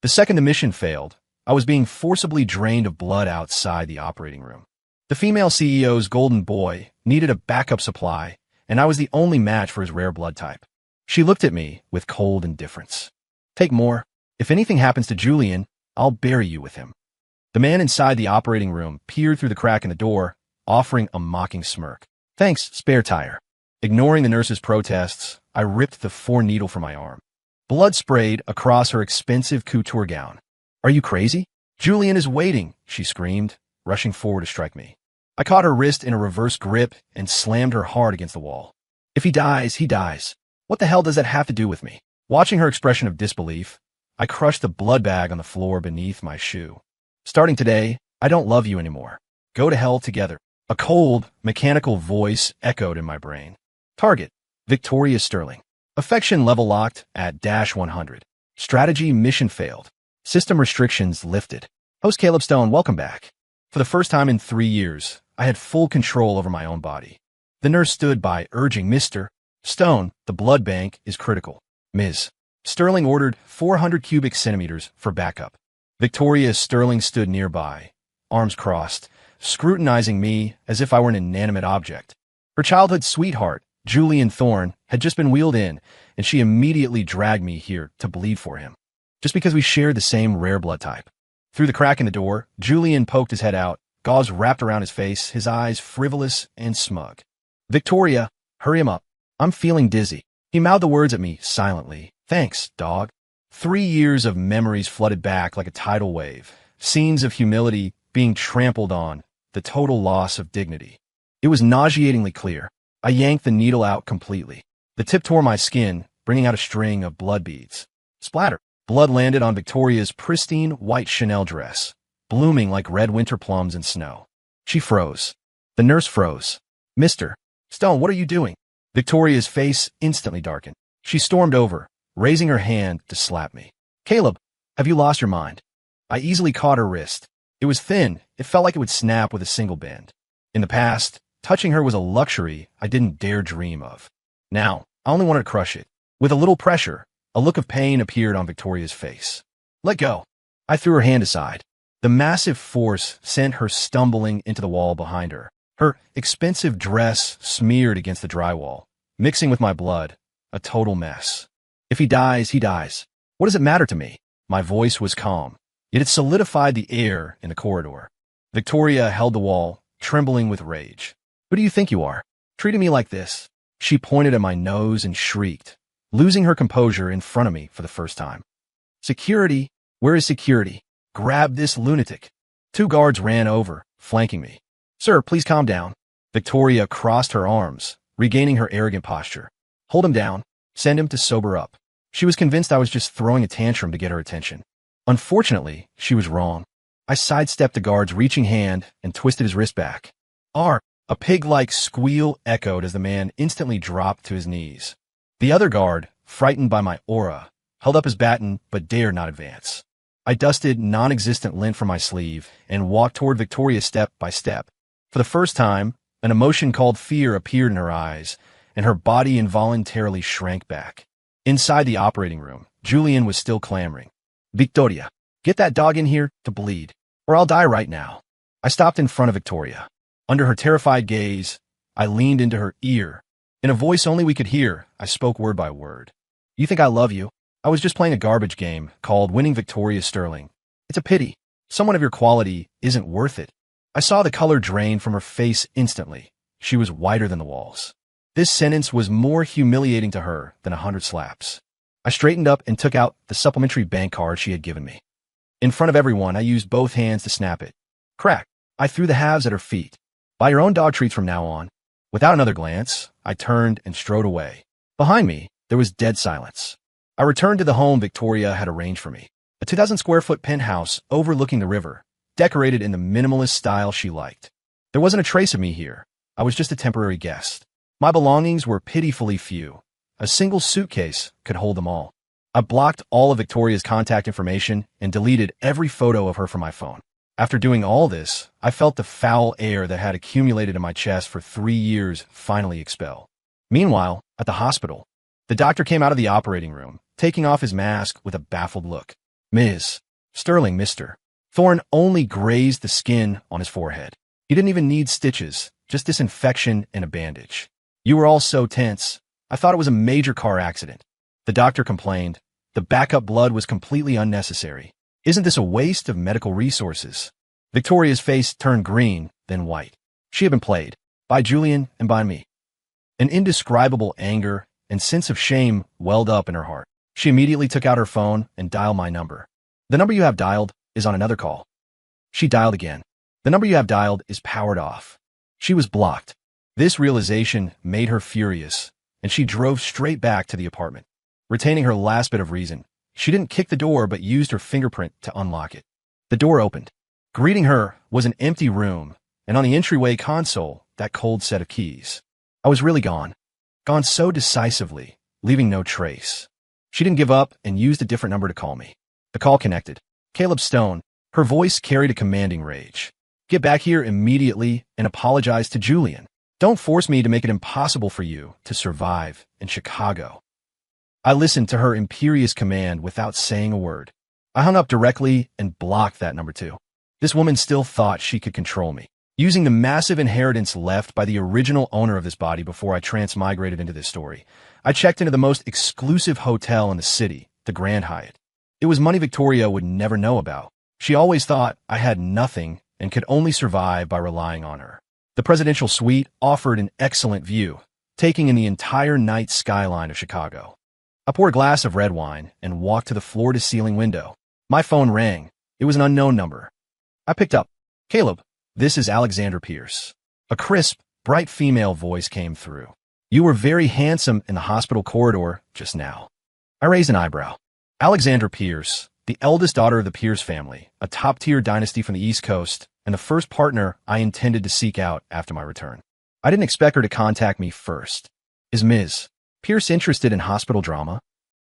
The second the mission failed, I was being forcibly drained of blood outside the operating room. The female CEO's golden boy needed a backup supply, and I was the only match for his rare blood type. She looked at me with cold indifference. Take more. If anything happens to Julian, I'll bury you with him. The man inside the operating room peered through the crack in the door, offering a mocking smirk. Thanks, spare tire. Ignoring the nurse's protests, I ripped the 4-needle from my arm. Blood sprayed across her expensive couture gown. Are you crazy? Julian is waiting, she screamed, rushing forward to strike me. I caught her wrist in a reverse grip and slammed her hard against the wall. If he dies, he dies. What the hell does that have to do with me? Watching her expression of disbelief, I crushed the blood bag on the floor beneath my shoe. Starting today, I don't love you anymore. Go to hell together. A cold, mechanical voice echoed in my brain. Target: Victoria Sterling. Affection level locked at -100. Strategy mission failed. System restrictions lifted. Host Caleb Stone, welcome back. For the first time in 3 years, I had full control over my own body. The nurse stood by, urging Mr. Stone, the blood bank is critical. Ms. Sterling ordered 400 cubic centimeters for backup. Victoria Sterling stood nearby, arms crossed, scrutinizing me as if I were an inanimate object. Her childhood sweetheart, Julian Thorne, had just been wheeled in, and she immediately dragged me here to bleed for him, just because we shared the same rare blood type. Through the crack in the door, Julian poked his head out, gauze wrapped around his face, his eyes frivolous and smug. Victoria, hurry him up. I'm feeling dizzy. He mouthed the words at me silently. Thanks, dog. 3 years of memories flooded back like a tidal wave. Scenes of humility being trampled on, the total loss of dignity. It was nauseatingly clear. I yanked the needle out completely. The tip tore my skin, bringing out a string of blood beads. Splatter. Blood landed on Victoria's pristine white Chanel dress, blooming like red winter plums in snow. She froze. The nurse froze. Mr. Stone, what are you doing? Victoria's face instantly darkened. She stormed over, raising her hand to slap me. Caleb, have you lost your mind? I easily caught her wrist. It was thin. It felt like it would snap with a single bend. In the past, touching her was a luxury I didn't dare dream of. Now, I only wanted to crush it. With a little pressure, a look of pain appeared on Victoria's face. Let go. I threw her hand aside. The massive force sent her stumbling into the wall behind her. Her expensive dress smeared against the drywall, mixing with my blood, a total mess. If he dies, he dies. What does it matter to me? My voice was calm, yet it solidified the air in the corridor. Victoria held the wall, trembling with rage. Who do you think you are? Treating me like this? She pointed at my nose and shrieked, losing her composure in front of me for the first time. Security? Where is security? Grab this lunatic. 2 guards ran over, flanking me. Sir, please calm down. Victoria crossed her arms, regaining her arrogant posture. Hold him down. Send him to sober up. She was convinced I was just throwing a tantrum to get her attention. Unfortunately, she was wrong. I sidestepped the guard's reaching hand and twisted his wrist back. A pig-like squeal echoed as the man instantly dropped to his knees. The other guard, frightened by my aura, held up his baton but dared not advance. I dusted non-existent lint from my sleeve and walked toward Victoria step by step. For the first time, an emotion called fear appeared in her eyes, and her body involuntarily shrank back. Inside the operating room, Julian was still clamoring. Victoria, get that dog in here to bleed, or I'll die right now. I stopped in front of Victoria. Under her terrified gaze, I leaned into her ear. In a voice only we could hear, I spoke word by word. You think I love you? I was just playing a garbage game called Winning Victoria Sterling. It's a pity. Someone of your quality isn't worth it. I saw the color drain from her face instantly. She was whiter than the walls. This sentence was more humiliating to her than 100 slaps. I straightened up and took out the supplementary bank card she had given me. In front of everyone, I used both hands to snap it. Crack. I threw the halves at her feet. Buy your own dog treats from now on. Without another glance, I turned and strode away. Behind me, there was dead silence. I returned to the home Victoria had arranged for me. A 2,000-square-foot penthouse overlooking the river, decorated in the minimalist style she liked. There wasn't a trace of me here. I was just a temporary guest. My belongings were pitifully few. A single suitcase could hold them all. I blocked all of Victoria's contact information and deleted every photo of her from my phone. After doing all this, I felt the foul air that had accumulated in my chest for 3 years finally expel. Meanwhile, at the hospital, the doctor came out of the operating room, taking off his mask with a baffled look. Ms. Sterling, Mr. Thorne only grazed the skin on his forehead. He didn't even need stitches, just disinfection and a bandage. You were all so tense. I thought it was a major car accident. The doctor complained. The backup blood was completely unnecessary. Isn't this a waste of medical resources? Victoria's face turned green, then white. She had been played. By Julian and by me. An indescribable anger and sense of shame welled up in her heart. She immediately took out her phone and dialed my number. The number you have dialed is on another call. She dialed again. The number you have dialed is powered off. She was blocked. This realization made her furious, and she drove straight back to the apartment. Retaining her last bit of reason, she didn't kick the door but used her fingerprint to unlock it. The door opened. Greeting her was an empty room, and on the entryway console, that cold set of keys. I was really gone. Gone so decisively, leaving no trace. She didn't give up and used a different number to call me. The call connected. Caleb Stone. Her voice carried a commanding rage. Get back here immediately and apologize to Julian. Don't force me to make it impossible for you to survive in Chicago. I listened to her imperious command without saying a word. I hung up directly and blocked that number too. This woman still thought she could control me. Using the massive inheritance left by the original owner of this body before I transmigrated into this story, I checked into the most exclusive hotel in the city, the Grand Hyatt. It was money Victoria would never know about. She always thought I had nothing and could only survive by relying on her. The presidential suite offered an excellent view, taking in the entire night skyline of Chicago. I poured a glass of red wine and walked to the floor-to-ceiling window. My phone rang. It was an unknown number. I picked up. Caleb. This is Alexandra Pierce. A crisp, bright female voice came through. You were very handsome in the hospital corridor just now. I raised an eyebrow. Alexandra Pierce, the eldest daughter of the Pierce family, a top-tier dynasty from the East Coast, and the first partner I intended to seek out after my return. I didn't expect her to contact me first. Is Ms. Pierce interested in hospital drama?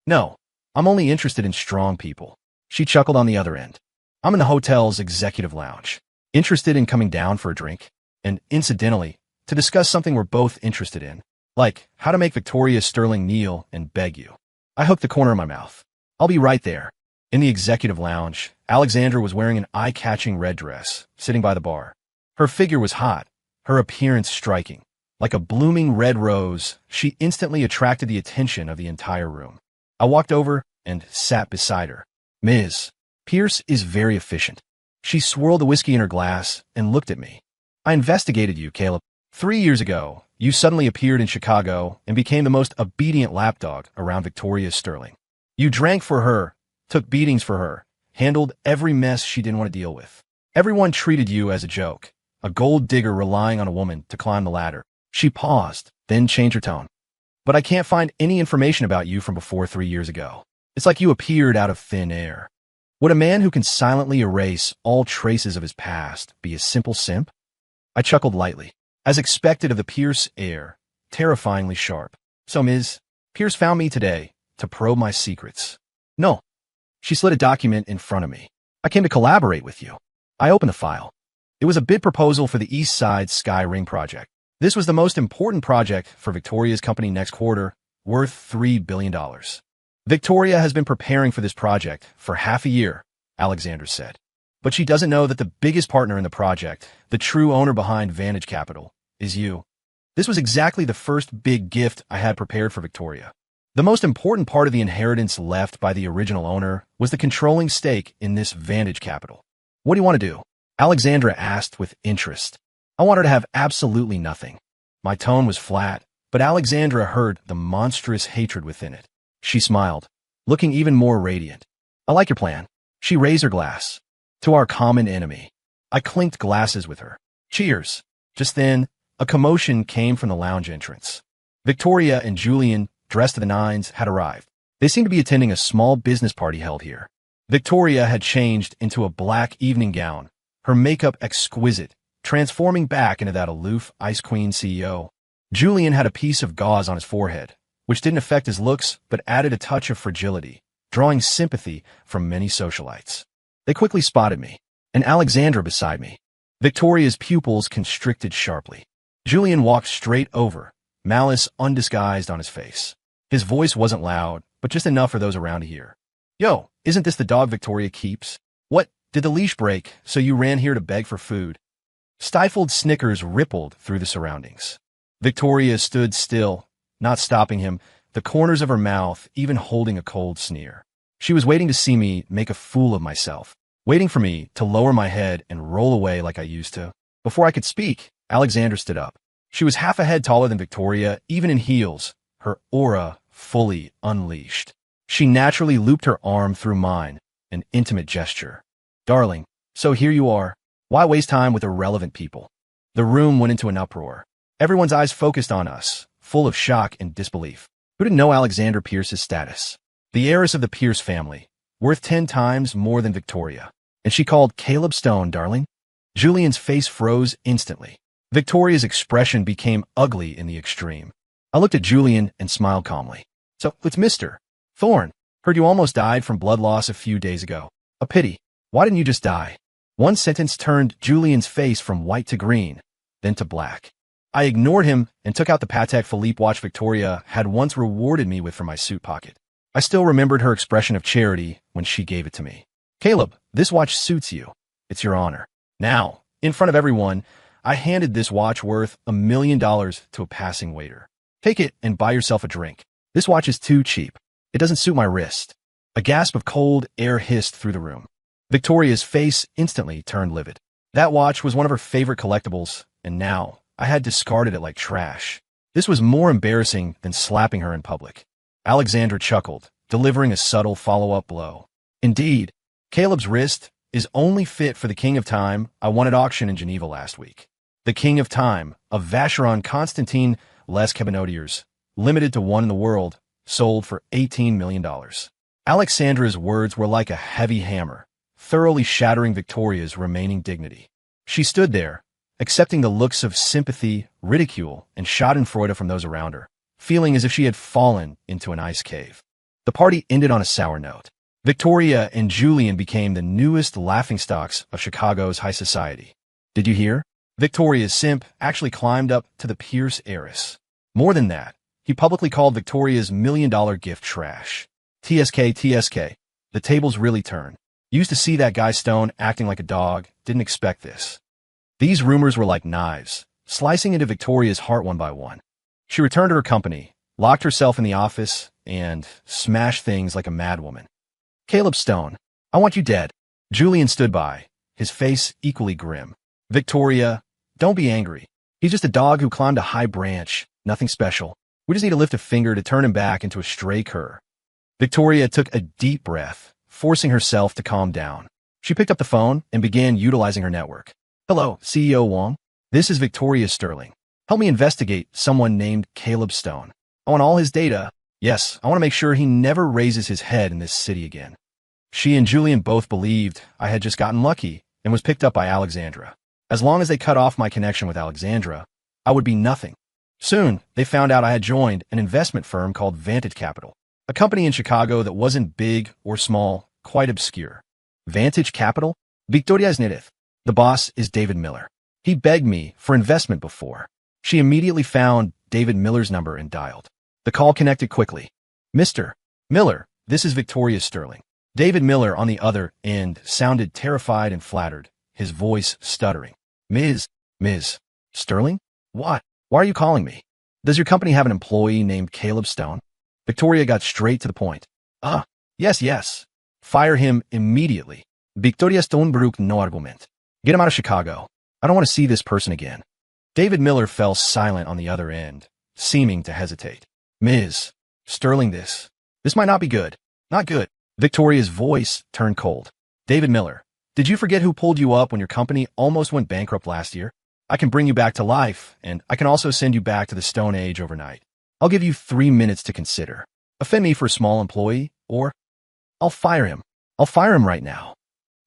No, I'm only interested in strong people. She chuckled on the other end. I'm in the hotel's executive lounge. Interested in coming down for a drink, and incidentally, to discuss something we're both interested in, like how to make Victoria Sterling kneel and beg you. I hooked the corner of my mouth. I'll be right there. In the executive lounge, Alexandra was wearing an eye-catching red dress, sitting by the bar. Her figure was hot, her appearance striking. Like a blooming red rose, she instantly attracted the attention of the entire room. I walked over and sat beside her. Ms. Pierce is very efficient. She swirled the whiskey in her glass and looked at me. I investigated you, Caleb. 3 years ago, you suddenly appeared in Chicago and became the most obedient lapdog around Victoria Sterling. You drank for her, took beatings for her, handled every mess she didn't want to deal with. Everyone treated you as a joke, a gold digger relying on a woman to climb the ladder. She paused, then changed her tone. But I can't find any information about you from before 3 years ago. It's like you appeared out of thin air. Would a man who can silently erase all traces of his past be a simple simp? I chuckled lightly, as expected of the Pierce air, terrifyingly sharp. So Ms. Pierce found me today to probe my secrets. No. She slid a document in front of me. I came to collaborate with you. I opened the file. It was a bid proposal for the East Side Sky Ring project. This was the most important project for Victoria's company next quarter, worth $3 billion. Victoria has been preparing for this project for half a year, Alexandra said. But she doesn't know that the biggest partner in the project, the true owner behind Vantage Capital, is you. This was exactly the first big gift I had prepared for Victoria. The most important part of the inheritance left by the original owner was the controlling stake in this Vantage Capital. What do you want to do? Alexandra asked with interest. I want her to have absolutely nothing. My tone was flat, but Alexandra heard the monstrous hatred within it. She smiled, looking even more radiant. I like your plan. She raised her glass. To our common enemy. I clinked glasses with her. Cheers. Just then, a commotion came from the lounge entrance. Victoria and Julian, dressed to the nines, had arrived. They seemed to be attending a small business party held here. Victoria had changed into a black evening gown, her makeup exquisite, transforming back into that aloof Ice Queen CEO. Julian had a piece of gauze on his forehead, which didn't affect his looks but added a touch of fragility, drawing sympathy from many socialites. They quickly spotted me, and Alexandra beside me. Victoria's pupils constricted sharply. Julian walked straight over, malice undisguised on his face. His voice wasn't loud, but just enough for those around to hear. Yo, Isn't this the dog Victoria keeps? What? Did the leash break, so you ran here to beg for food? Stifled snickers rippled through the surroundings. Victoria stood still, not stopping him, the corners of her mouth even holding a cold sneer. She was waiting to see me make a fool of myself, waiting for me to lower my head and roll away like I used to. Before I could speak, Alexandra stood up. She was half a head taller than Victoria, even in heels, her aura fully unleashed. She naturally looped her arm through mine, an intimate gesture. Darling, so here you are. Why waste time with irrelevant people? The room went into an uproar. Everyone's eyes focused on us, full of shock and disbelief. Who didn't know Alexandra Pierce's status? The heiress of the Pierce family, worth 10 times more than Victoria. And she called Caleb Stone darling? Julian's face froze instantly. Victoria's expression became ugly in the extreme. I looked at Julian and smiled calmly. So, it's Mr. Thorne. Heard you almost died from blood loss a few days ago. A pity. Why didn't you just die? One sentence turned Julian's face from white to green, then to black. I ignored him and took out the Patek Philippe watch Victoria had once rewarded me with from my suit pocket. I still remembered her expression of charity when she gave it to me. Caleb, this watch suits you. It's your honor. Now, in front of everyone, I handed this watch worth $1 million to a passing waiter. Take it and buy yourself a drink. This watch is too cheap. It doesn't suit my wrist. A gasp of cold air hissed through the room. Victoria's face instantly turned livid. That watch was one of her favorite collectibles, and now I had discarded it like trash. This was more embarrassing than slapping her in public. Alexandra chuckled, delivering a subtle follow-up blow. Indeed, Caleb's wrist is only fit for the King of Time I won at auction in Geneva last week. The King of Time, of Vacheron Constantin Les Cabinotiers, limited to one in the world, sold for $18 million. Alexandra's words were like a heavy hammer, thoroughly shattering Victoria's remaining dignity. She stood there, accepting the looks of sympathy, ridicule, and schadenfreude from those around her, feeling as if she had fallen into an ice cave. The party ended on a sour note. Victoria and Julian became the newest laughingstocks of Chicago's high society. Did you hear? Victoria's simp actually climbed up to the Pierce heiress. More than that, he publicly called Victoria's $1 million gift trash. TSK. The tables really turned. Used to see that guy Stone acting like a dog, didn't expect this. These rumors were like knives, slicing into Victoria's heart one by one. She returned to her company, locked herself in the office, and smashed things like a madwoman. Caleb Stone, I want you dead. Julian stood by, his face equally grim. Victoria, don't be angry. He's just a dog who climbed a high branch, nothing special. We just need to lift a finger to turn him back into a stray cur. Victoria took a deep breath, forcing herself to calm down. She picked up the phone and began utilizing her network. Hello, CEO Wong. This is Victoria Sterling. Help me investigate someone named Caleb Stone. I want all his data. Yes, I want to make sure he never raises his head in this city again. She and Julian both believed I had just gotten lucky and was picked up by Alexandra. As long as they cut off my connection with Alexandra, I would be nothing. Soon, they found out I had joined an investment firm called Vantage Capital, a company in Chicago that wasn't big or small, quite obscure. Vantage Capital? Victoria Znedith. The boss is David Miller. He begged me for investment before. She immediately found David Miller's number and dialed. The call connected quickly. Mr. Miller, this is Victoria Sterling. David Miller on the other end sounded terrified and flattered, his voice stuttering. Ms. Sterling? What? Why are you calling me? Does your company have an employee named Caleb Stone? Victoria got straight to the point. Yes. Fire him immediately. Victoria Stone bruk no argument. Get him out of Chicago. I don't want to see this person again. David Miller fell silent on the other end, seeming to hesitate. Ms. Sterling, this might not be good. Not good. Victoria's voice turned cold. David Miller, did you forget who pulled you up when your company almost went bankrupt last year? I can bring you back to life, and I can also send you back to the Stone Age overnight. I'll give you 3 minutes to consider. Offend me for a small employee, or I'll fire him. I'll fire him right now.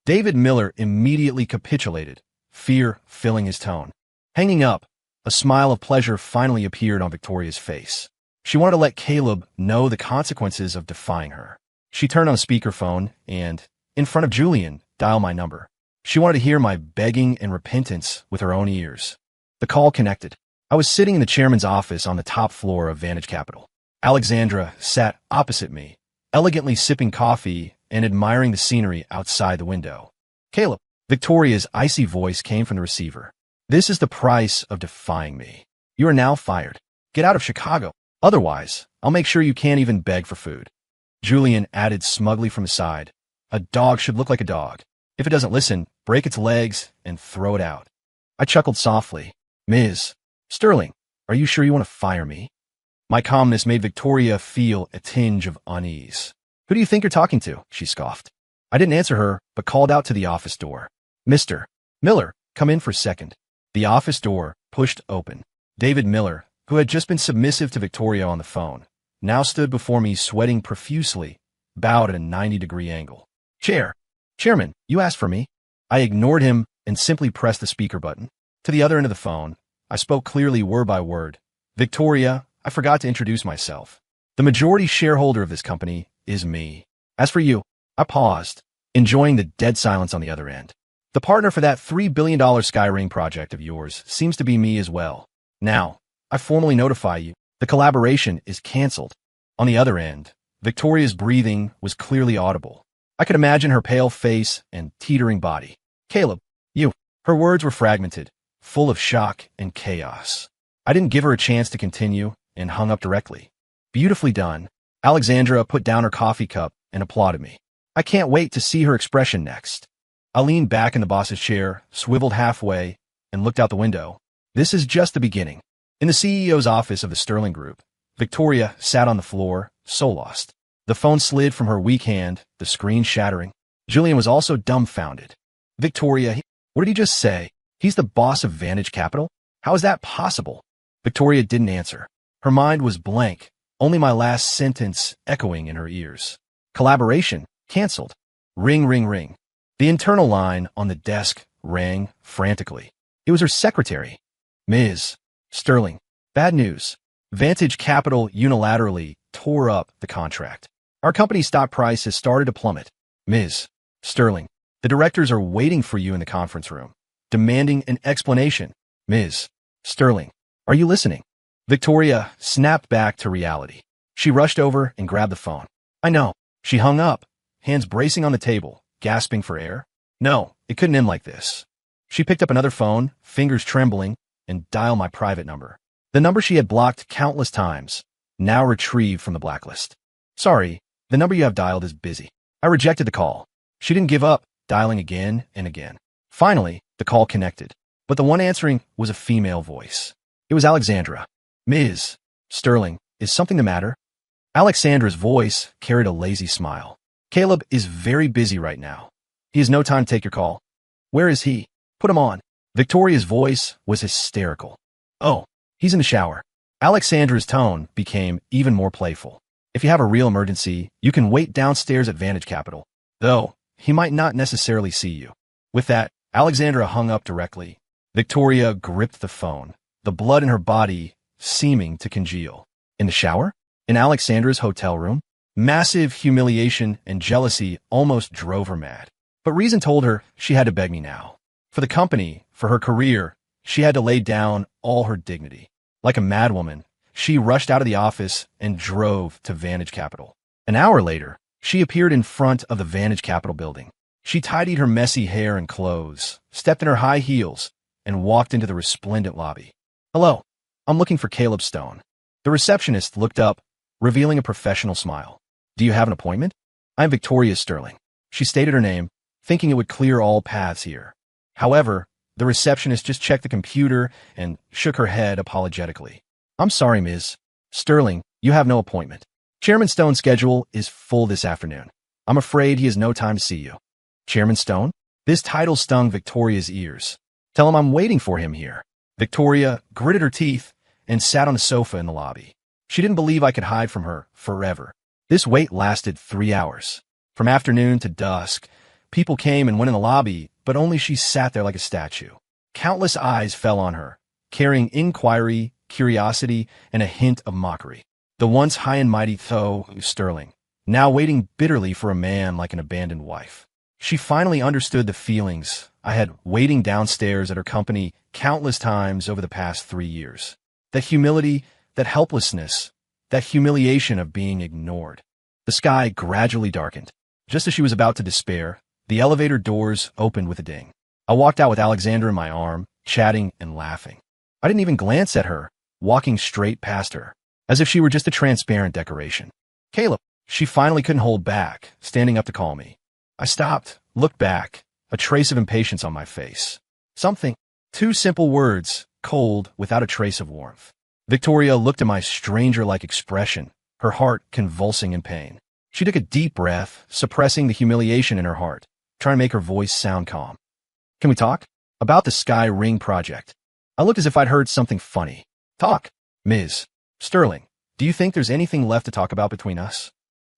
David Miller immediately capitulated, fear filling his tone. Hanging up, a smile of pleasure finally appeared on Victoria's face. She wanted to let Caleb know the consequences of defying her. She turned on a speakerphone and, in front of Julian, dialed my number. She wanted to hear my begging and repentance with her own ears. The call connected. I was sitting in the chairman's office on the top floor of Vantage Capital. Alexandra sat opposite me, elegantly sipping coffee and admiring the scenery outside the window. Caleb. Victoria's icy voice came from the receiver. This is the price of defying me. You are now fired. Get out of Chicago. Otherwise, I'll make sure you can't even beg for food. Julian added smugly from his side. A dog should look like a dog. If it doesn't listen, break its legs and throw it out. I chuckled softly. Ms. Sterling, are you sure you want to fire me? My calmness made Victoria feel a tinge of unease. Who do you think you're talking to? She scoffed. I didn't answer her, but called out to the office door. Mr. Miller, come in for a second. The office door pushed open. David Miller, who had just been submissive to Victoria on the phone, now stood before me sweating profusely, bowed at a 90-degree angle. Chairman, you asked for me. I ignored him and simply pressed the speaker button. To the other end of the phone, I spoke clearly word by word. Victoria, I forgot to introduce myself. The majority shareholder of this company is me. As for you, I paused, enjoying the dead silence on the other end. The partner for that $3 billion Skyring project of yours seems to be me as well. Now, I formally notify you, the collaboration is canceled. On the other end, Victoria's breathing was clearly audible. I could imagine her pale face and teetering body. Caleb, you. Her words were fragmented, full of shock and chaos. I didn't give her a chance to continue and hung up directly. Beautifully done. Alexandra put down her coffee cup and applauded me. I can't wait to see her expression next. I leaned back in the boss's chair, swiveled halfway, and looked out the window. This is just the beginning. In the CEO's office of the Sterling Group, Victoria sat on the floor, so lost. The phone slid from her weak hand, the screen shattering. Julian was also dumbfounded. Victoria, what did he just say? He's the boss of Vantage Capital? How is that possible? Victoria didn't answer. Her mind was blank, only my last sentence echoing in her ears. Collaboration canceled. Ring, ring, ring. The internal line on the desk rang frantically. It was her secretary. Ms. Sterling, bad news. Vantage Capital unilaterally tore up the contract. Our company's stock price has started to plummet. Ms. Sterling, the directors are waiting for you in the conference room, demanding an explanation. Ms. Sterling, are you listening? Victoria snapped back to reality. She rushed over and grabbed the phone. I know. She hung up, hands bracing on the table, gasping for air. No, it couldn't end like this. She picked up another phone, fingers trembling, and dialed my private number. The number she had blocked countless times, now retrieved from the blacklist. Sorry, the number you have dialed is busy. I rejected the call. She didn't give up, dialing again and again. Finally, the call connected, but the one answering was a female voice. It was Alexandra. Ms. Sterling, is something the matter? Alexandra's voice carried a lazy smile. Caleb is very busy right now. He has no time to take your call. Where is he? Put him on. Victoria's voice was hysterical. Oh, he's in the shower. Alexandra's tone became even more playful. If you have a real emergency, you can wait downstairs at Vantage Capital, though he might not necessarily see you. With that, Alexandra hung up directly. Victoria gripped the phone, the blood in her body seeming to congeal. In the shower? In Alexandra's hotel room? Massive humiliation and jealousy almost drove her mad. But reason told her she had to beg me now. For the company, for her career, she had to lay down all her dignity. Like a madwoman, she rushed out of the office and drove to Vantage Capital. An hour later, she appeared in front of the Vantage Capital building. She tidied her messy hair and clothes, stepped in her high heels, and walked into the resplendent lobby. Hello, I'm looking for Caleb Stone. The receptionist looked up, revealing a professional smile. Do you have an appointment? I'm Victoria Sterling. She stated her name, thinking it would clear all paths here. However, the receptionist just checked the computer and shook her head apologetically. I'm sorry, Ms. Sterling, you have no appointment. Chairman Stone's schedule is full this afternoon. I'm afraid he has no time to see you. Chairman Stone? This title stung Victoria's ears. Tell him I'm waiting for him here. Victoria gritted her teeth and sat on the sofa in the lobby. She didn't believe I could hide from her forever. This wait lasted 3 hours. From afternoon to dusk, people came and went in the lobby, but only she sat there like a statue. Countless eyes fell on her, carrying inquiry, curiosity, and a hint of mockery. The once high and mighty Tho Sterling, now waiting bitterly for a man like an abandoned wife. She finally understood the feelings I had waiting downstairs at her company countless times over the past 3 years. That humility, that helplessness, that humiliation of being ignored. The sky gradually darkened. Just as she was about to despair, the elevator doors opened with a ding. I walked out with Alexandra in my arm, chatting and laughing. I didn't even glance at her, walking straight past her, as if she were just a transparent decoration. Caleb, she finally couldn't hold back, standing up to call me. I stopped, looked back, a trace of impatience on my face. Something. 2 simple words, cold, without a trace of warmth. Victoria looked at my stranger-like expression, her heart convulsing in pain. She took a deep breath, suppressing the humiliation in her heart, trying to make her voice sound calm. Can we talk? About the Sky Ring project. I looked as if I'd heard something funny. Talk. Ms. Sterling, do you think there's anything left to talk about between us?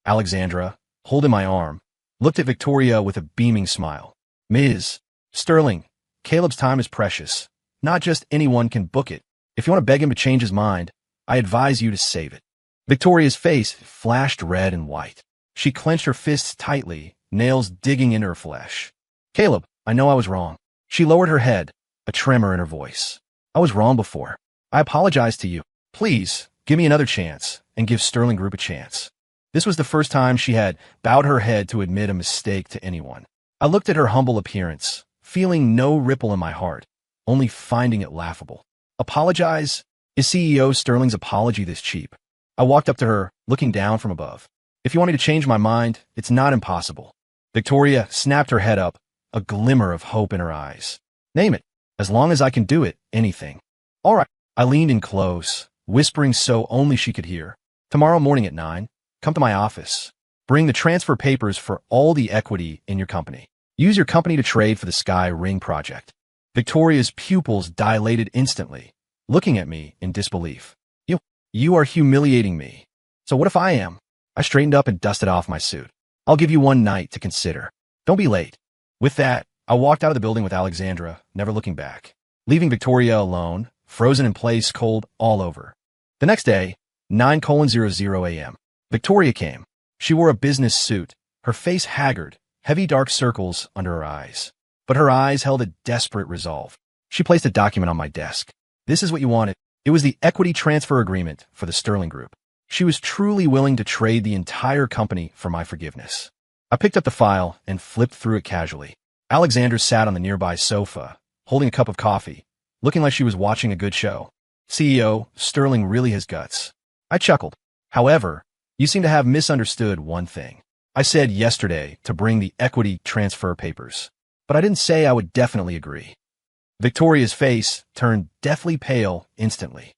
Alexandra, holding my arm, looked at Victoria with a beaming smile. Ms. Sterling, Caleb's time is precious. Not just anyone can book it. If you want to beg him to change his mind, I advise you to save it. Victoria's face flashed red and white. She clenched her fists tightly, nails digging into her flesh. Caleb, I know I was wrong. She lowered her head, a tremor in her voice. I was wrong before. I apologize to you. Please, give me another chance, and give Sterling Group a chance. This was the first time she had bowed her head to admit a mistake to anyone. I looked at her humble appearance, feeling no ripple in my heart, only finding it laughable. Apologize? Is CEO Sterling's apology this cheap? I walked up to her, looking down from above. If you want me to change my mind, it's not impossible. Victoria snapped her head up, a glimmer of hope in her eyes. Name it. As long as I can do it, anything. All right. I leaned in close, whispering so only she could hear. Tomorrow morning at 9, come to my office. Bring the transfer papers for all the equity in your company. Use your company to trade for the Sky Ring project. Victoria's pupils dilated instantly, looking at me in disbelief. You are humiliating me. So what if I am? I straightened up and dusted off my suit. I'll give you one night to consider. Don't be late. With that, I walked out of the building with Alexandra, never looking back, leaving Victoria alone, frozen in place, cold all over. The next day, 9:00 a.m. Victoria came. She wore a business suit, her face haggard, heavy dark circles under her eyes. But her eyes held a desperate resolve. She placed a document on my desk. This is what you wanted. It was the equity transfer agreement for the Sterling Group. She was truly willing to trade the entire company for my forgiveness. I picked up the file and flipped through it casually. Alexandra sat on the nearby sofa, holding a cup of coffee, looking like she was watching a good show. CEO, Sterling really has guts. I chuckled. However, you seem to have misunderstood one thing. I said yesterday to bring the equity transfer papers, but I didn't say I would definitely agree. Victoria's face turned deathly pale instantly.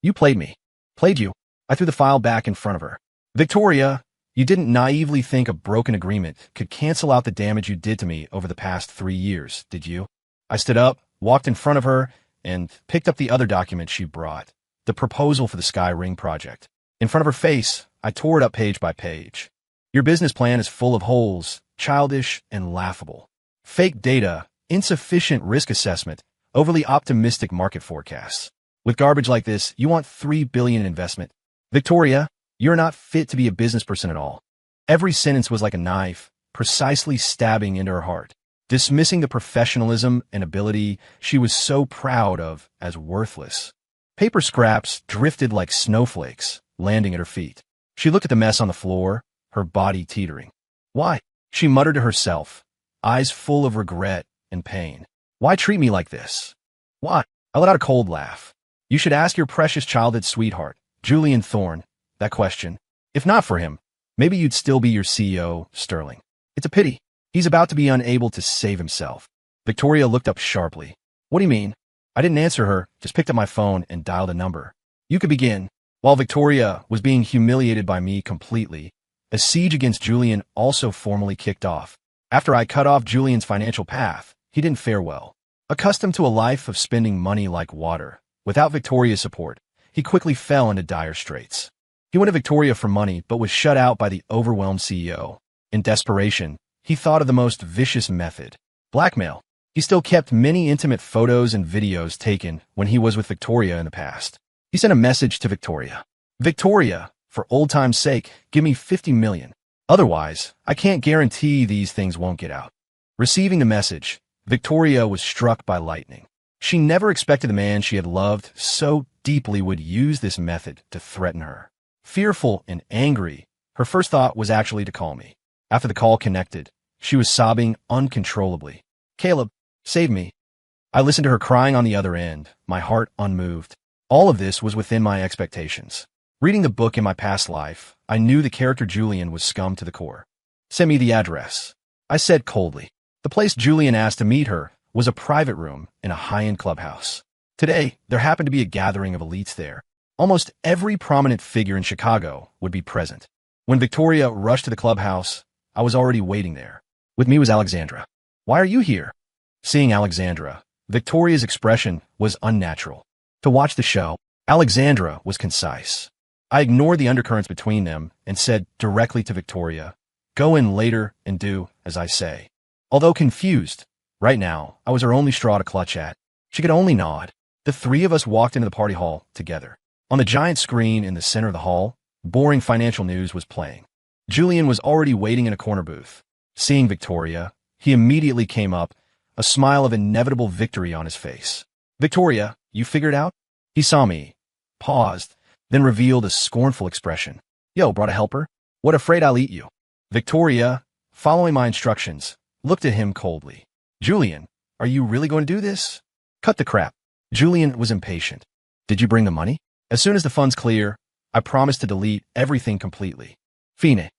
You played me. Played you. I threw the file back in front of her. Victoria, you didn't naively think a broken agreement could cancel out the damage you did to me over the past 3 years, did you? I stood up, walked in front of her, and picked up the other document she brought, the proposal for the Sky Ring project. In front of her face, I tore it up page by page. Your business plan is full of holes, childish and laughable. Fake data, insufficient risk assessment, overly optimistic market forecasts. With garbage like this, you want $3 billion in investment. Victoria, you're not fit to be a business person at all. Every sentence was like a knife, precisely stabbing into her heart, dismissing the professionalism and ability she was so proud of as worthless. Paper scraps drifted like snowflakes, landing at her feet. She looked at the mess on the floor, her body teetering. Why? She muttered to herself, eyes full of regret and pain. Why treat me like this? Why? I let out a cold laugh. You should ask your precious childhood sweetheart, Julian Thorne, that question. If not for him, maybe you'd still be your CEO, Sterling. It's a pity. He's about to be unable to save himself. Victoria looked up sharply. What do you mean? I didn't answer her, just picked up my phone and dialed a number. You could begin. While Victoria was being humiliated by me completely, a siege against Julian also formally kicked off. After I cut off Julian's financial path, he didn't fare well. Accustomed to a life of spending money like water, without Victoria's support, he quickly fell into dire straits. He went to Victoria for money but was shut out by the overwhelmed CEO. In desperation, he thought of the most vicious method, blackmail. He still kept many intimate photos and videos taken when he was with Victoria in the past. He sent a message to Victoria. Victoria, for old time's sake, give me $50 million. Otherwise, I can't guarantee these things won't get out. Receiving the message, Victoria was struck by lightning. She never expected the man she had loved so deeply would use this method to threaten her. Fearful and angry, her first thought was actually to call me. After the call connected, she was sobbing uncontrollably. Caleb, save me. I listened to her crying on the other end, my heart unmoved. All of this was within my expectations. Reading the book in my past life, I knew the character Julian was scum to the core. Send me the address, I said coldly. The place Julian asked to meet her was a private room in a high-end clubhouse. Today, there happened to be a gathering of elites there. Almost every prominent figure in Chicago would be present. When Victoria rushed to the clubhouse, I was already waiting there. With me was Alexandra. Why are you here? Seeing Alexandra, Victoria's expression was unnatural. To watch the show, Alexandra was concise. I ignored the undercurrents between them and said directly to Victoria, go in later and do as I say. Although confused, right now, I was her only straw to clutch at. She could only nod. The three of us walked into the party hall together. On the giant screen in the center of the hall, boring financial news was playing. Julian was already waiting in a corner booth. Seeing Victoria, he immediately came up, a smile of inevitable victory on his face. Victoria, you figured out? He saw me, paused, then revealed a scornful expression. Yo, brought a helper? What, afraid I'll eat you? Victoria, following my instructions, looked at him coldly. Julian, are you really going to do this? Cut the crap. Julian was impatient. Did you bring the money? As soon as the funds clear, I promise to delete everything completely. Fine.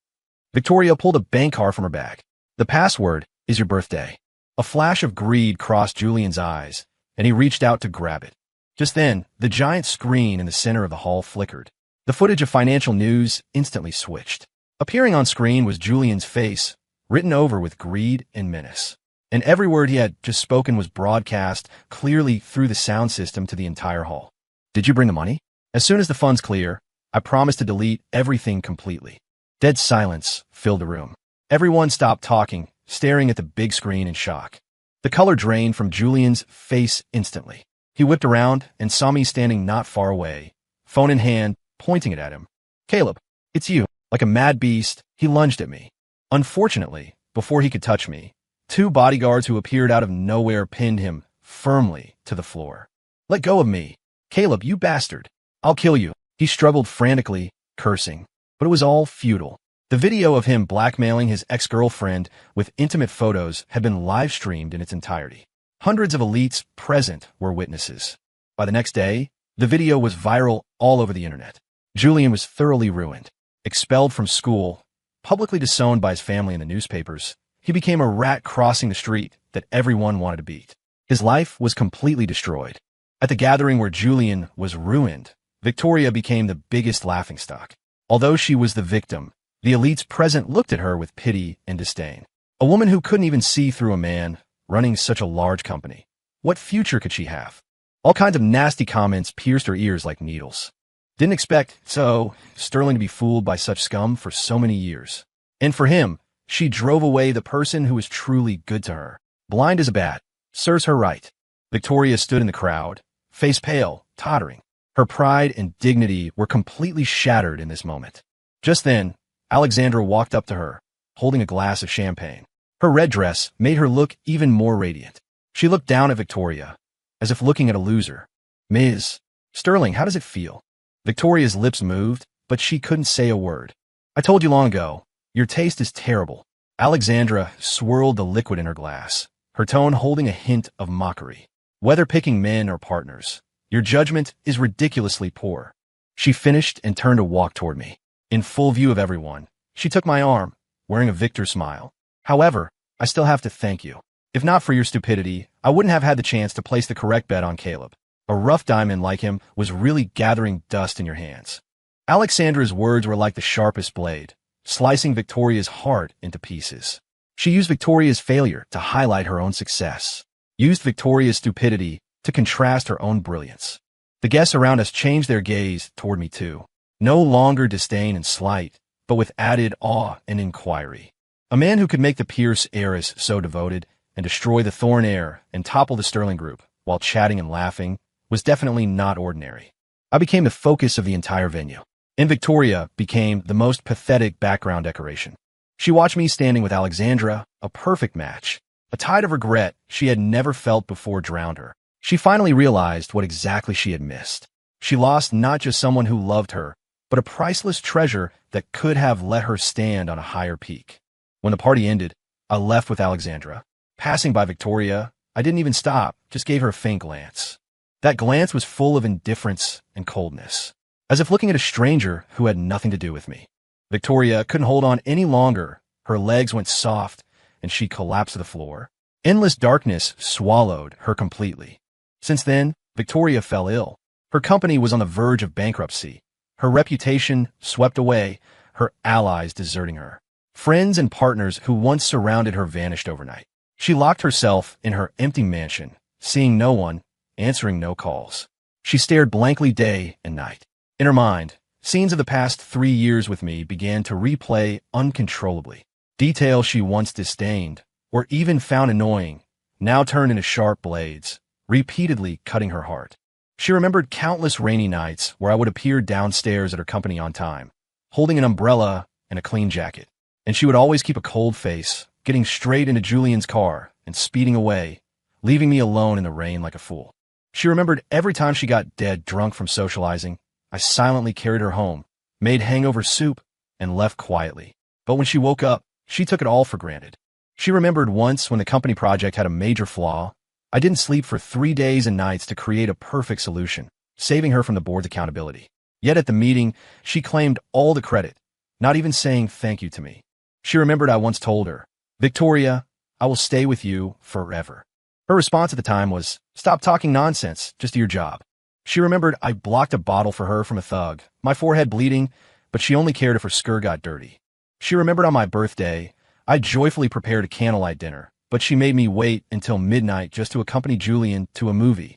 Victoria pulled a bank card from her bag. The password is your birthday. A flash of greed crossed Julian's eyes, and he reached out to grab it. Just then, the giant screen in the center of the hall flickered. The footage of financial news instantly switched. Appearing on screen was Julian's face, written over with greed and menace. And every word he had just spoken was broadcast clearly through the sound system to the entire hall. Did you bring the money? As soon as the funds clear, I promise to delete everything completely. Dead silence filled the room. Everyone stopped talking, staring at the big screen in shock. The color drained from Julian's face instantly. He whipped around and saw me standing not far away, phone in hand, pointing it at him. Caleb, it's you. Like a mad beast, he lunged at me. Unfortunately, before he could touch me, two bodyguards who appeared out of nowhere pinned him firmly to the floor. Let go of me. Caleb, you bastard. I'll kill you. He struggled frantically, cursing. But it was all futile. The video of him blackmailing his ex-girlfriend with intimate photos had been live-streamed in its entirety. Hundreds of elites present were witnesses. By the next day, the video was viral all over the internet. Julian was thoroughly ruined. Expelled from school, publicly disowned by his family and the newspapers, he became a rat crossing the street that everyone wanted to beat. His life was completely destroyed. At the gathering where Julian was ruined, Victoria became the biggest laughingstock. Although she was the victim, the elites present looked at her with pity and disdain. A woman who couldn't even see through a man running such a large company. What future could she have? All kinds of nasty comments pierced her ears like needles. Didn't expect, Sterling to be fooled by such scum for so many years. And for him, she drove away the person who was truly good to her. Blind as a bat, serves her right. Victoria stood in the crowd, face pale, tottering. Her pride and dignity were completely shattered in this moment. Just then, Alexandra walked up to her, holding a glass of champagne. Her red dress made her look even more radiant. She looked down at Victoria, as if looking at a loser. Ms. Sterling, how does it feel? Victoria's lips moved, but she couldn't say a word. I told you long ago, your taste is terrible. Alexandra swirled the liquid in her glass, her tone holding a hint of mockery. Whether picking men or partners, your judgment is ridiculously poor. She finished and turned to walk toward me. In full view of everyone, she took my arm, wearing a victor's smile. However, I still have to thank you. If not for your stupidity, I wouldn't have had the chance to place the correct bet on Caleb. A rough diamond like him was really gathering dust in your hands. Alexandra's words were like the sharpest blade, slicing Victoria's heart into pieces. She used Victoria's failure to highlight her own success, used Victoria's stupidity to contrast her own brilliance. The guests around us changed their gaze toward me too. No longer disdain and slight, but with added awe and inquiry. A man who could make the Pierce heiress so devoted and destroy the Thorne heir and topple the Sterling group while chatting and laughing was definitely not ordinary. I became the focus of the entire venue, and Victoria became the most pathetic background decoration. She watched me standing with Alexandra, a perfect match. A tide of regret she had never felt before drowned her. She finally realized what exactly she had missed. She lost not just someone who loved her, but a priceless treasure that could have let her stand on a higher peak. When the party ended, I left with Alexandra. Passing by Victoria, I didn't even stop, just gave her a faint glance. That glance was full of indifference and coldness, as if looking at a stranger who had nothing to do with me. Victoria couldn't hold on any longer. Her legs went soft, and she collapsed to the floor. Endless darkness swallowed her completely. Since then, Victoria fell ill. Her company was on the verge of bankruptcy. Her reputation swept away, her allies deserting her. Friends and partners who once surrounded her vanished overnight. She locked herself in her empty mansion, seeing no one, answering no calls. She stared blankly day and night. In her mind, scenes of the past 3 years with me began to replay uncontrollably. Details she once disdained, or even found annoying, now turned into sharp blades, repeatedly cutting her heart. She remembered countless rainy nights where I would appear downstairs at her company on time, holding an umbrella and a clean jacket. And she would always keep a cold face, getting straight into Julian's car and speeding away, leaving me alone in the rain like a fool. She remembered every time she got dead drunk from socializing, I silently carried her home, made hangover soup, and left quietly. But when she woke up, she took it all for granted. She remembered once when the company project had a major flaw, I didn't sleep for 3 days and nights to create a perfect solution, saving her from the board's accountability. Yet at the meeting, she claimed all the credit, not even saying thank you to me. She remembered I once told her, "Victoria, I will stay with you forever." Her response at the time was, "Stop talking nonsense, just do your job." She remembered I blocked a bottle for her from a thug, my forehead bleeding, but she only cared if her skirt got dirty. She remembered on my birthday, I joyfully prepared a candlelight dinner, but she made me wait until midnight just to accompany Julian to a movie.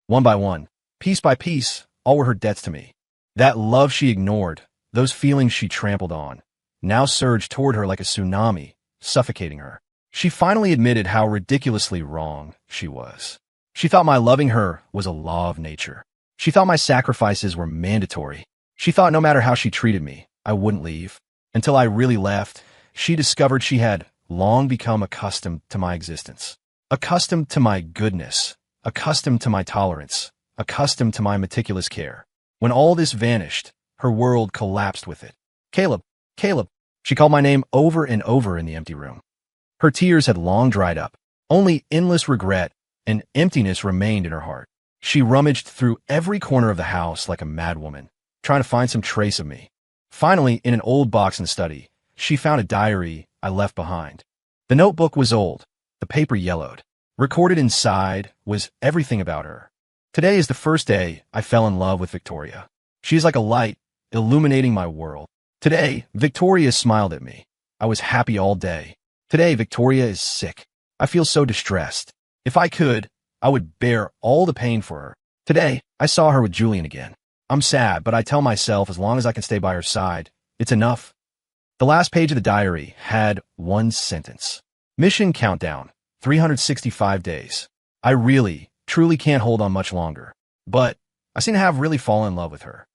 One by one, piece by piece, all were her debts to me. That love she ignored, those feelings she trampled on, now surged toward her like a tsunami, suffocating her. She finally admitted how ridiculously wrong she was. She thought my loving her was a law of nature. She thought my sacrifices were mandatory. She thought no matter how she treated me, I wouldn't leave. Until I really left, she discovered she had long become accustomed to my existence, accustomed to my goodness, accustomed to my tolerance, accustomed to my meticulous care. When all this vanished, her world collapsed with it. "Caleb, Caleb," she called my name over and over in the empty room. Her tears had long dried up. Only endless regret and emptiness remained in her heart. She rummaged through every corner of the house like a madwoman, trying to find some trace of me. Finally, in an old box in the study, she found a diary I left behind. The notebook was old, the paper yellowed. Recorded inside was everything about her. Today is the first day I fell in love with Victoria. She is like a light, illuminating my world. Today, Victoria smiled at me. I was happy all day. Today, Victoria is sick. I feel so distressed. If I could, I would bear all the pain for her. Today, I saw her with Julian again. I'm sad, but I tell myself as long as I can stay by her side, it's enough. The last page of the diary had one sentence. Mission countdown, 365 days. I really, truly can't hold on much longer. But I seem to have really fallen in love with her.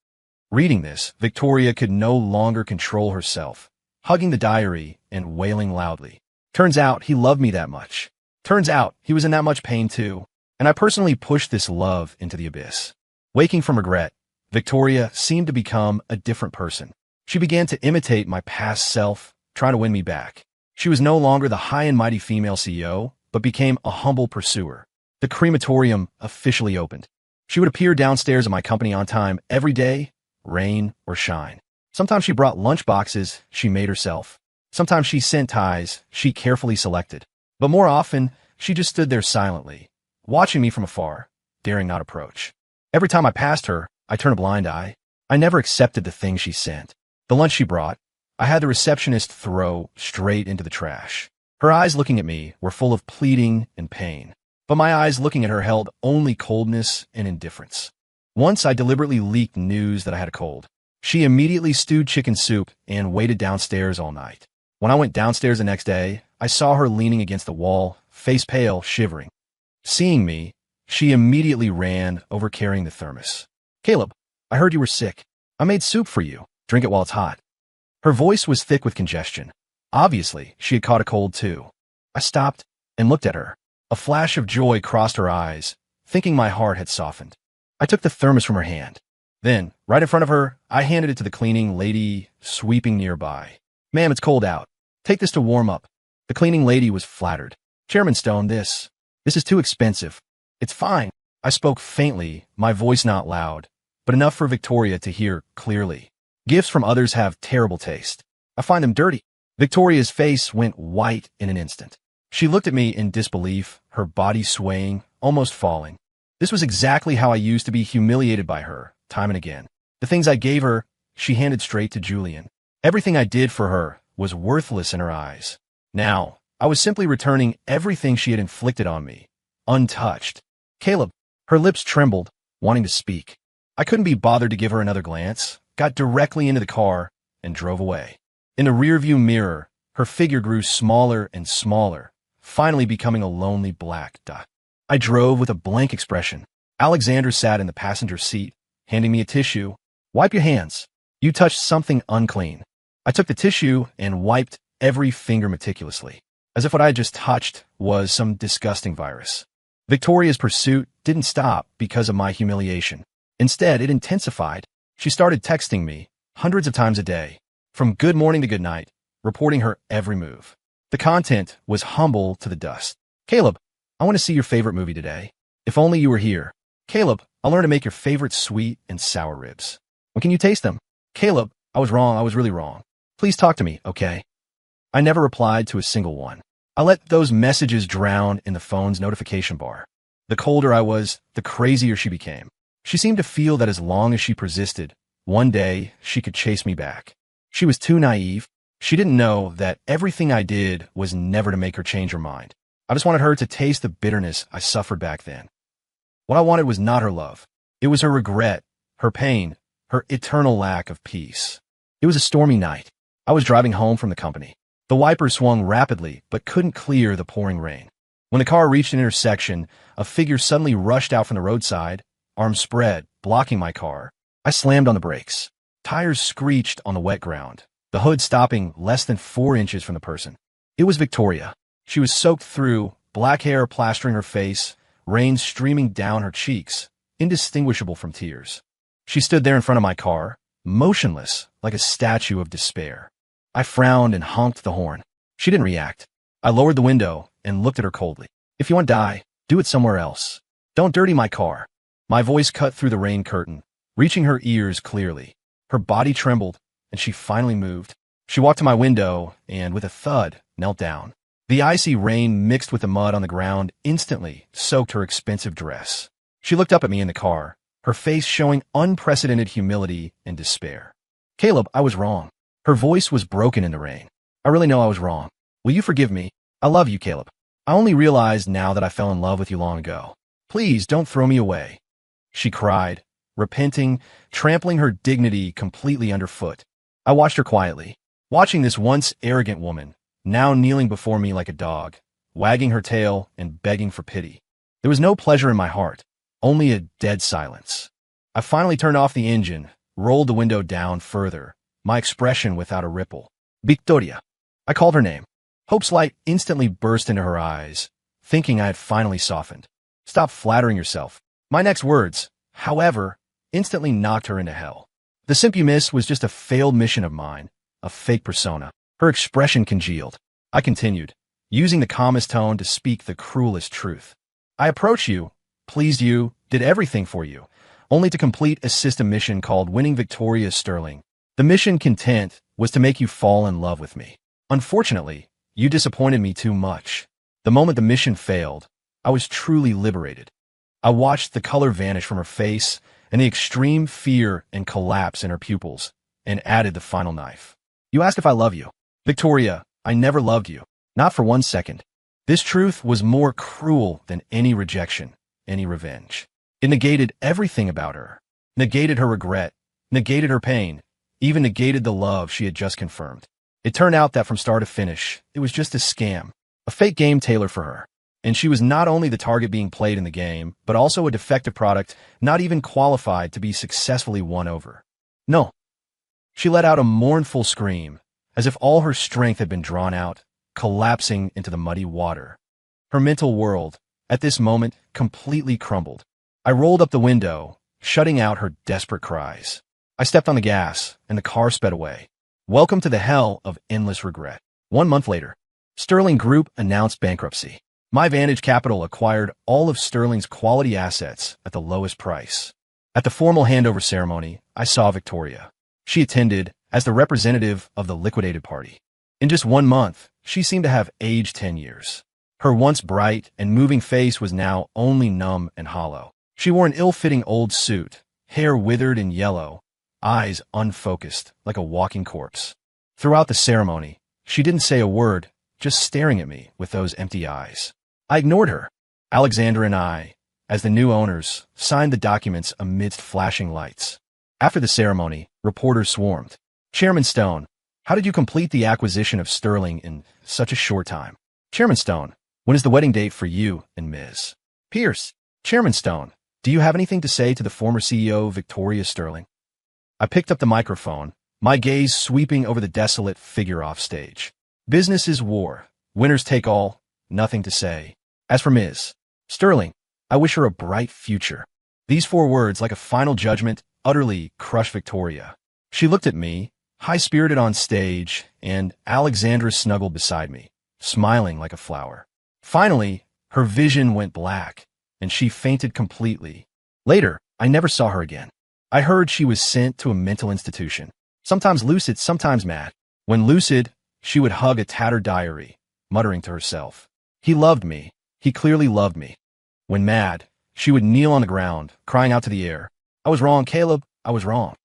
Reading this, Victoria could no longer control herself, hugging the diary and wailing loudly. Turns out he loved me that much. Turns out he was in that much pain too. And I personally pushed this love into the abyss. Waking from regret, Victoria seemed to become a different person. She began to imitate my past self, trying to win me back. She was no longer the high and mighty female CEO, but became a humble pursuer. The crematorium officially opened. She would appear downstairs at my company on time every day, rain or shine. Sometimes she brought lunch boxes she made herself. Sometimes she sent ties she carefully selected. But more often, she just stood there silently, watching me from afar, daring not approach. Every time I passed her, I turned a blind eye. I never accepted the things she sent. The lunch she brought, I had the receptionist throw straight into the trash. Her eyes looking at me were full of pleading and pain, but my eyes looking at her held only coldness and indifference. Once I deliberately leaked news that I had a cold. She immediately stewed chicken soup and waited downstairs all night. When I went downstairs the next day, I saw her leaning against the wall, face pale, shivering. Seeing me, she immediately ran over carrying the thermos. "Caleb, I heard you were sick. I made soup for you. Drink it while it's hot." Her voice was thick with congestion. Obviously, she had caught a cold too. I stopped and looked at her. A flash of joy crossed her eyes, thinking my heart had softened. I took the thermos from her hand. Then, right in front of her, I handed it to the cleaning lady sweeping nearby. "Ma'am, it's cold out. Take this to warm up. The cleaning lady was flattered. Chairman Stone, this is too expensive. It's fine. I spoke faintly, my voice not loud, but enough for Victoria to hear clearly. Gifts from others have terrible taste. I find them dirty. Victoria's face went white in an instant. She looked at me in disbelief, her body swaying, almost falling. This was exactly how I used to be humiliated by her, time and again. The things I gave her, she handed straight to Julian. Everything I did for her was worthless in her eyes. Now, I was simply returning everything she had inflicted on me, untouched. Caleb, her lips trembled, wanting to speak. I couldn't be bothered to give her another glance, got directly into the car, and drove away. In the rearview mirror, her figure grew smaller and smaller, finally becoming a lonely black dot. I drove with a blank expression. Alexander sat in the passenger seat, handing me a tissue. Wipe your hands. You touched something unclean. I took the tissue and wiped every finger meticulously, as if what I had just touched was some disgusting virus. Victoria's pursuit didn't stop because of my humiliation. Instead, it intensified. She started texting me hundreds of times a day, from good morning to good night, reporting her every move. The content was humble to the dust. Caleb, I want to see your favorite movie today. If only you were here. Caleb, I'll learn to make your favorite sweet and sour ribs. When can you taste them? Caleb, I was wrong. I was really wrong. Please talk to me, okay? I never replied to a single one. I let those messages drown in the phone's notification bar. The colder I was, the crazier she became. She seemed to feel that as long as she persisted, one day she could chase me back. She was too naive. She didn't know that everything I did was never to make her change her mind. I just wanted her to taste the bitterness I suffered back then. What I wanted was not her love. It was her regret, her pain, her eternal lack of peace. It was a stormy night. I was driving home from the company. The wiper swung rapidly, but couldn't clear the pouring rain. When the car reached an intersection, a figure suddenly rushed out from the roadside, arms spread, blocking my car. I slammed on the brakes. Tires screeched on the wet ground, the hood stopping less than 4 inches from the person. It was Victoria. She was soaked through, black hair plastering her face, rain streaming down her cheeks, indistinguishable from tears. She stood there in front of my car, motionless, like a statue of despair. I frowned and honked the horn. She didn't react. I lowered the window and looked at her coldly. If you want to die, do it somewhere else. Don't dirty my car. My voice cut through the rain curtain, reaching her ears clearly. Her body trembled, and she finally moved. She walked to my window and, with a thud, knelt down. The icy rain mixed with the mud on the ground instantly soaked her expensive dress. She looked up at me in the car, her face showing unprecedented humility and despair. Caleb, I was wrong. Her voice was broken in the rain. I really know I was wrong. Will you forgive me? I love you, Caleb. I only realized now that I fell in love with you long ago. Please don't throw me away. She cried, repenting, trampling her dignity completely underfoot. I watched her quietly, watching this once arrogant woman, now kneeling before me like a dog, wagging her tail and begging for pity. There was no pleasure in my heart, only a dead silence. I finally turned off the engine, rolled the window down further, my expression without a ripple. Victoria. I called her name. Hope's light instantly burst into her eyes, thinking I had finally softened. Stop flattering yourself. My next words, however, instantly knocked her into hell. The simp you miss was just a failed mission of mine, a fake persona. Her expression congealed. I continued, using the calmest tone to speak the cruelest truth. I approached you, pleased you, did everything for you, only to complete a system mission called Winning Victoria Sterling. The mission content was to make you fall in love with me. Unfortunately, you disappointed me too much. The moment the mission failed, I was truly liberated. I watched the color vanish from her face and the extreme fear and collapse in her pupils, and added the final knife. You asked if I love you. Victoria, I never loved you. Not for 1 second. This truth was more cruel than any rejection, any revenge. It negated everything about her. Negated her regret, negated her pain, even negated the love she had just confirmed. It turned out that from start to finish, it was just a scam, a fake game tailored for her. And she was not only the target being played in the game, but also a defective product not even qualified to be successfully won over. No. She let out a mournful scream, as if all her strength had been drawn out, collapsing into the muddy water. Her mental world, at this moment, completely crumbled. I rolled up the window, shutting out her desperate cries. I stepped on the gas, and the car sped away. Welcome to the hell of endless regret. 1 month later, Sterling Group announced bankruptcy. My Vantage Capital acquired all of Sterling's quality assets at the lowest price. At the formal handover ceremony, I saw Victoria. She attended as the representative of the liquidated party. In just 1 month, she seemed to have aged 10 years. Her once bright and moving face was now only numb and hollow. She wore an ill-fitting old suit, hair withered and yellow, eyes unfocused like a walking corpse. Throughout the ceremony, she didn't say a word, just staring at me with those empty eyes. I ignored her. Alexandra and I, as the new owners, signed the documents amidst flashing lights. After the ceremony, reporters swarmed. Chairman Stone, how did you complete the acquisition of Sterling in such a short time? Chairman Stone, when is the wedding date for you and Ms. Pierce? Chairman Stone, do you have anything to say to the former CEO, Victoria Sterling? I picked up the microphone, my gaze sweeping over the desolate figure off stage. Business is war. Winners take all. Nothing to say. As for Ms. Sterling, I wish her a bright future. These 4 words, like a final judgment, utterly crushed Victoria. She looked at me, high-spirited on stage, and Alexandra snuggled beside me, smiling like a flower. Finally, her vision went black, and she fainted completely. Later, I never saw her again. I heard she was sent to a mental institution. Sometimes lucid, sometimes mad. When lucid, she would hug a tattered diary, muttering to herself, "He loved me. He clearly loved me." When mad, she would kneel on the ground, crying out to the air, "I was wrong, Caleb. I was wrong."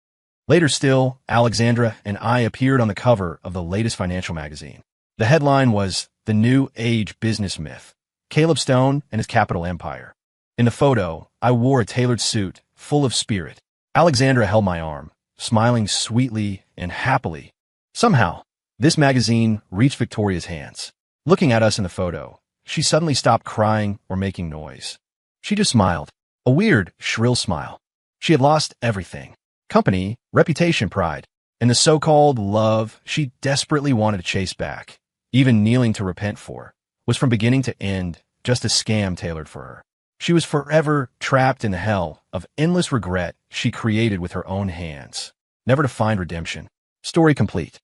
Later still, Alexandra and I appeared on the cover of the latest financial magazine. The headline was "The New Age Business Myth, Caleb Stone and His Capital Empire." In the photo, I wore a tailored suit, full of spirit. Alexandra held my arm, smiling sweetly and happily. Somehow, this magazine reached Victoria's hands. Looking at us in the photo, she suddenly stopped crying or making noise. She just smiled, a weird, shrill smile. She had lost everything: company, reputation, pride, and the so-called love she desperately wanted to chase back, even kneeling to repent for, was from beginning to end just a scam tailored for her. She was forever trapped in the hell of endless regret she created with her own hands, never to find redemption. Story complete.